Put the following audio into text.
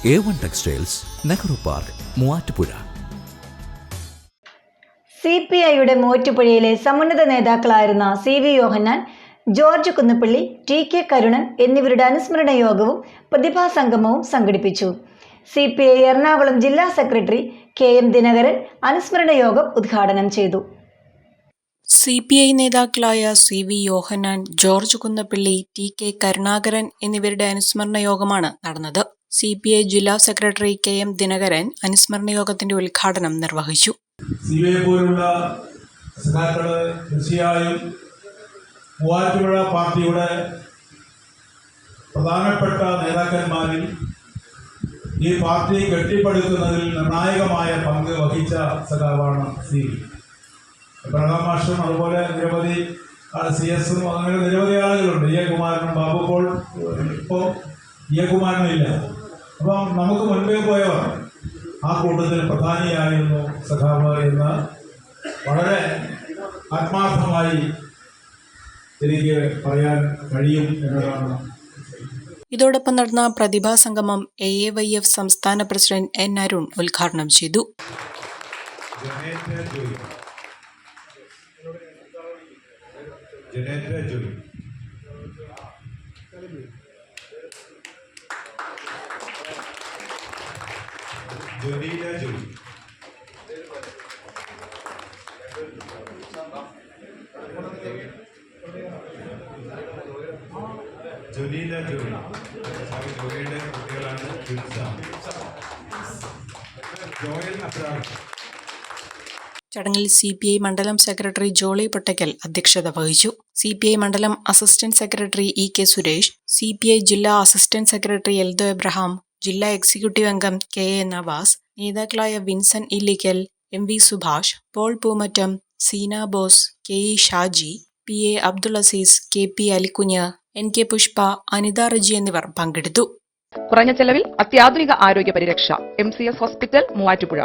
A1 Textiles, Nehru Park, Muvattupuzha. CPIയുടെ മൂവാറ്റുപുഴയിലെ സമുന്നത നേതാക്കളായിരുന്ന CV Yohannan, George Kunnappally, TK Karunan എന്നിവരുടെ അനുസ്മരണ യോഗവും പ്രതിഭാസംഗമവും സംഘടിപ്പിച്ചു. CPI എറണാകുളം ജില്ലാ സെക്രട്ടറി KM ദിനകരൻ അനുസ്മരണ യോഗം ഉദ്ഘാടനം ചെയ്തു. CPI നേതാക്കളായ CV Yohannan, George Kunnappally, TK Karunakaran എന്നിവരുടെ അനുസ്മരണ യോഗമാണ് നടന്നത്. CPI ജില്ലാ സെക്രട്ടറി KM ദിനകരൻ അനുസ്മരണ യോഗത്തിന്റെ ഉദ്ഘാടനം നിർവഹിച്ചു. CPI പോലുള്ള സഖാക്കള് തീർച്ചയായും മൂവാറ്റുപുഴ പാർട്ടിയുടെ പ്രധാനപ്പെട്ട നേതാക്കന്മാരിൽ ഈ പാർട്ടി കെട്ടിപ്പടുക്കുന്നതിൽ നിർണായകമായ പങ്ക് വഹിച്ച സഖാവാണ് CV. പ്രധാന മാഷും അതുപോലെ നിരവധി CS അങ്ങനെ നിരവധി ആളുകളുണ്ട്. EA കുമാരനും ബാബു പോൾ, ഇപ്പോൾ EA കുമാരനും ഇല്ല. അപ്പം നമുക്ക് മുൻപേ പോയവർ ആ കൂട്ടത്തിൽ പ്രധാനിയായിരുന്നു സഖാവ് എന്ന് വളരെ ആത്മാർത്ഥമായി എനിക്ക് പറയാൻ കഴിയും എന്നതാണ്. ഇതോടൊപ്പം നടന്ന പ്രതിഭാസംഗമം AAYF സംസ്ഥാന പ്രസിഡന്റ് N അരുൺ ഉദ്ഘാടനം ചെയ്തു. ചടങ്ങിൽ CPI മണ്ഡലം സെക്രട്ടറി ജോളി പൊട്ടയ്ക്കൽ അധ്യക്ഷത വഹിച്ചു. CPI മണ്ഡലം assistant secretary EK Suresh, CPI ജില്ലാ അസിസ്റ്റന്റ് സെക്രട്ടറി എൽദോ എബ്രഹാം, ജില്ലാ എക്സിക്യൂട്ടീവ് അംഗം KA നവാസ്, നേതാക്കളായ Vinson Illikkal, MV Subhash, Paul Poomattam, Seena Bose, KE Shaji, PA Abdul Azeez, KP Alikunju, NK Pushpa, Anitha Reji എന്നിവർ പങ്കെടുത്തു. കുറഞ്ഞ ചെലവിൽ അത്യാധുനിക ആരോഗ്യ പരിരക്ഷ MCS ഹോസ്പിറ്റൽ മൂവാറ്റുപുഴ.